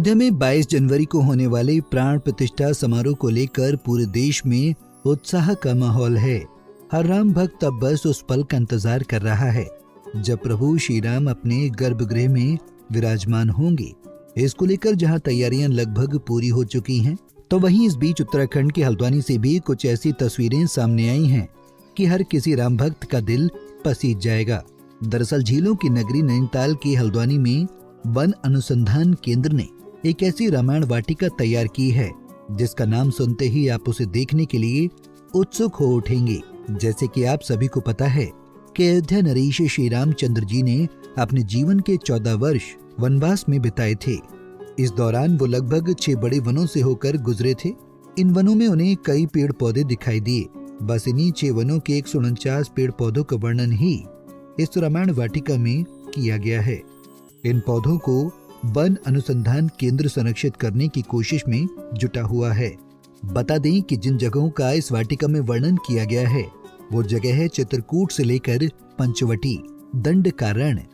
अयोध्या में 22 जनवरी को होने वाले प्राण प्रतिष्ठा समारोह को लेकर पूरे देश में उत्साह का माहौल है। हर राम भक्त अब बस उस पल का इंतजार कर रहा है जब प्रभु श्री राम अपने गर्भगृह में विराजमान होंगे। इसको लेकर जहां तैयारियां लगभग पूरी हो चुकी हैं, तो वहीं इस बीच उत्तराखंड के हल्द्वानी से भी कुछ ऐसी तस्वीरें सामने आई हैं कि हर किसी राम भक्त का दिल पसीज जाएगा। दरअसल झीलों की नगरी नैनीताल के हल्द्वानी में वन अनुसंधान केंद्र ने एक ऐसी रामायण वाटिका तैयार की है जिसका नाम सुनते ही आप उसे देखने के लिए उत्सुक हो उठेंगे। जैसे कि आप सभी को पता है कि अयोध्या नरेश श्री रामचंद्र जी ने अपने जीवन के 14 वर्ष वनवास में बिताए थे। इस दौरान वो लगभग 6 बड़े वनों से होकर गुजरे थे। इन वनों में उन्हें कई पेड़ पौधे दिखाई दिए। बस इन्हीं 6 वनों के 149 पेड़ पौधों का वर्णन ही इस रामायण वाटिका में किया गया है। इन पौधों को वन अनुसंधान केंद्र संरक्षित करने की कोशिश में जुटा हुआ है। बता दें कि जिन जगहों का इस वाटिका में वर्णन किया गया है वो जगह है चित्रकूट से लेकर पंचवटी, दंडकारण्य,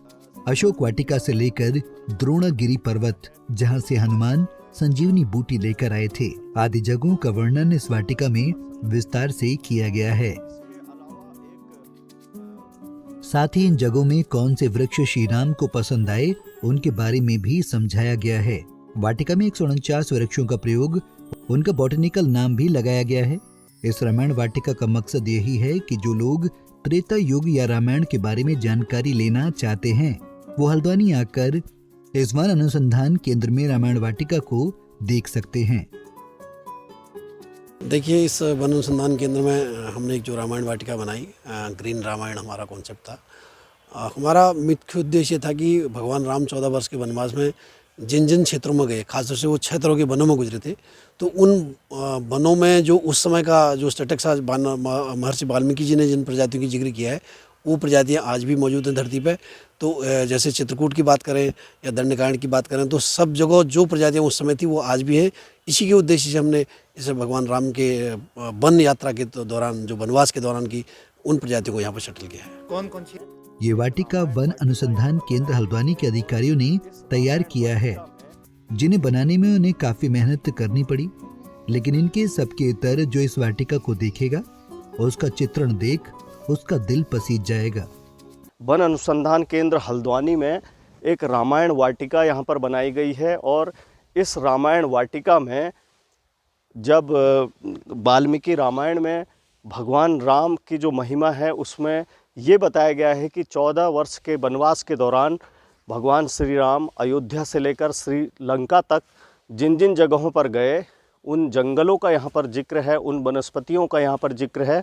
अशोक वाटिका से लेकर द्रोणगिरी पर्वत जहां से हनुमान संजीवनी बूटी लेकर आए थे, आदि जगहों का वर्णन इस वाटिका में विस्तार से किया गया है। साथ ही इन जगहों में कौन से वृक्ष श्री राम को पसंद आए उनके बारे में भी समझाया गया है। वाटिका में 149 वृक्षों का प्रयोग, उनका बॉटनिकल नाम भी लगाया गया है। इस रामायण वाटिका का मकसद यही है कि जो लोग त्रेता युग या रामायण के बारे में जानकारी लेना चाहते हैं वो हल्द्वानी आकर इस वन अनुसंधान केंद्र में रामायण वाटिका को देख सकते हैं। देखिए, इस वन अनुसंधान केंद्र में हमने एक जो रामायण वाटिका बनाई, ग्रीन रामायण हमारा कॉन्सेप्ट था। हमारा मुख्य उद्देश्य था कि भगवान राम 14 वर्ष के वनवास में जिन जिन क्षेत्रों में गए, खासतौर से वो 6 तरह के वनों में गुजरे थे, तो उन वनों में जो उस समय का जो स्टेटस महर्षि वाल्मीकि जी ने जिन प्रजातियों की जिक्र किया है वो प्रजातियां आज भी मौजूद हैं धरती पे। तो जैसे चित्रकूट की बात करें या दंडकारण्य की बात करें, तो सब जगह जो प्रजातियां उस समय थी वो आज भी है। इसी के उद्देश्य से हमने इसे भगवान राम के वन यात्रा के दौरान, जो वनवास के दौरान की उन प्रजातियों को यहाँ पर शटल किया है। कौन कौन सी? ये वाटिका वन अनुसंधान केंद्र हल्द्वानी के अधिकारियों ने तैयार किया है, जिन्हें बनाने में उन्हें काफी मेहनत करनी पड़ी। लेकिन इनके सबके इतर जो इस वाटिका को देखेगा उसका चित्रण देख उसका दिल पसीज जाएगा। वन अनुसंधान केंद्र हल्द्वानी में एक रामायण वाटिका यहाँ पर बनाई गई है और इस रामायण वाटिका में जब वाल्मीकि रामायण में भगवान राम की जो महिमा है उसमें ये बताया गया है कि 14 वर्ष के वनवास के दौरान भगवान श्री राम अयोध्या से लेकर श्रीलंका तक जिन जिन जगहों पर गए उन जंगलों का यहाँ पर जिक्र है, उन वनस्पतियों का यहाँ पर जिक्र है।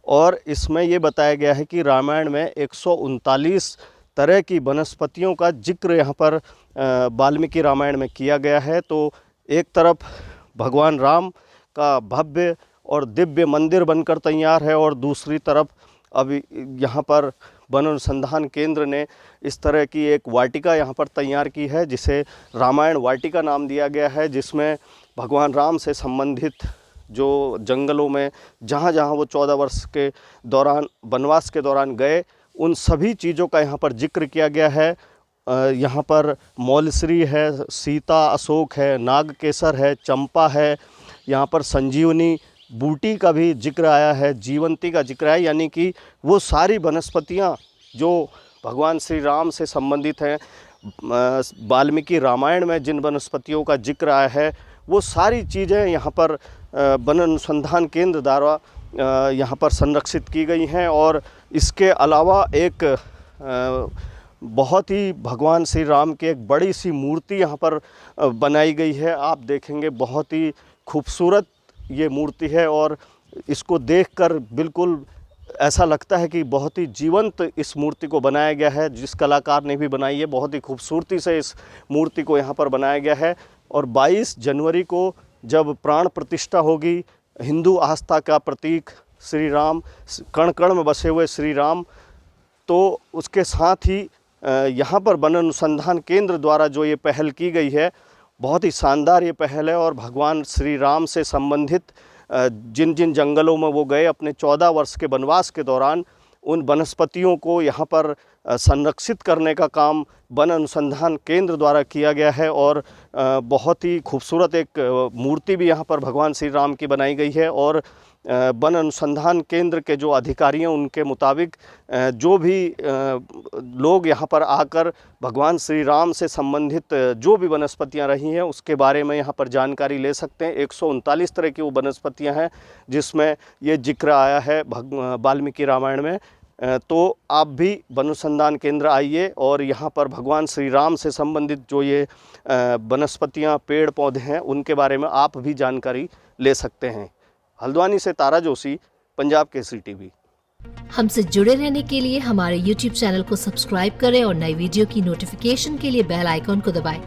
और इसमें ये बताया गया है कि रामायण में 139 तरह की वनस्पतियों का जिक्र यहाँ पर वाल्मीकि रामायण में किया गया है। तो एक तरफ भगवान राम का भव्य और दिव्य मंदिर बनकर तैयार है और दूसरी तरफ अभी यहाँ पर वन अनुसंधान केंद्र ने इस तरह की एक वाटिका यहाँ पर तैयार की है जिसे रामायण वाटिका नाम दिया गया है, जिसमें भगवान राम से संबंधित जो जंगलों में जहाँ जहाँ वो 14 वर्ष के दौरान वनवास के दौरान गए उन सभी चीज़ों का यहाँ पर जिक्र किया गया है। यहाँ पर मौलश्री है, सीता अशोक है, नागकेसर है, चंपा है, यहाँ पर संजीवनी बूटी का भी जिक्र आया है, जीवंती का जिक्र है, यानी कि वो सारी वनस्पतियाँ जो भगवान श्री राम से संबंधित हैं, वाल्मीकि रामायण में जिन वनस्पतियों का जिक्र आया है वो सारी चीज़ें यहाँ पर वन अनुसंधान केंद्र द्वारा यहाँ पर संरक्षित की गई हैं। और इसके अलावा एक बहुत ही भगवान श्री राम की एक बड़ी सी मूर्ति यहाँ पर बनाई गई है। आप देखेंगे बहुत ही खूबसूरत ये मूर्ति है और इसको देखकर बिल्कुल ऐसा लगता है कि बहुत ही जीवंत इस मूर्ति को बनाया गया है। जिस कलाकार ने भी बनाई है बहुत ही खूबसूरती से इस मूर्ति को यहाँ पर बनाया गया है। और 22 जनवरी को जब प्राण प्रतिष्ठा होगी, हिंदू आस्था का प्रतीक श्री राम, कण कण में बसे हुए श्री राम, तो उसके साथ ही यहाँ पर वन अनुसंधान केंद्र द्वारा जो ये पहल की गई है बहुत ही शानदार ये पहल है। और भगवान श्री राम से संबंधित जिन जिन जंगलों में वो गए अपने 14 वर्ष के वनवास के दौरान उन वनस्पतियों को यहाँ पर संरक्षित करने का काम वन अनुसंधान केंद्र द्वारा किया गया है। और बहुत ही खूबसूरत एक मूर्ति भी यहाँ पर भगवान श्री राम की बनाई गई है। और वन अनुसंधान केंद्र के जो अधिकारी हैं उनके मुताबिक जो भी लोग यहाँ पर आकर भगवान श्री राम से संबंधित जो भी वनस्पतियाँ रही हैं उसके बारे में यहाँ पर जानकारी ले सकते हैं। 139 तरह की वो वनस्पतियाँ हैं जिसमें ये जिक्र आया है वाल्मीकि रामायण में। तो आप भी वन अनुसंधान केंद्र आइए और यहाँ पर भगवान श्री राम से संबंधित जो ये वनस्पतियाँ पेड़ पौधे हैं उनके बारे में आप भी जानकारी ले सकते हैं। हल्द्वानी से तारा जोशी, पंजाब केसरी टीवी। हमसे जुड़े रहने के लिए हमारे YouTube चैनल को सब्सक्राइब करें और नई वीडियो की नोटिफिकेशन के लिए बेल आइकॉन को दबाएं।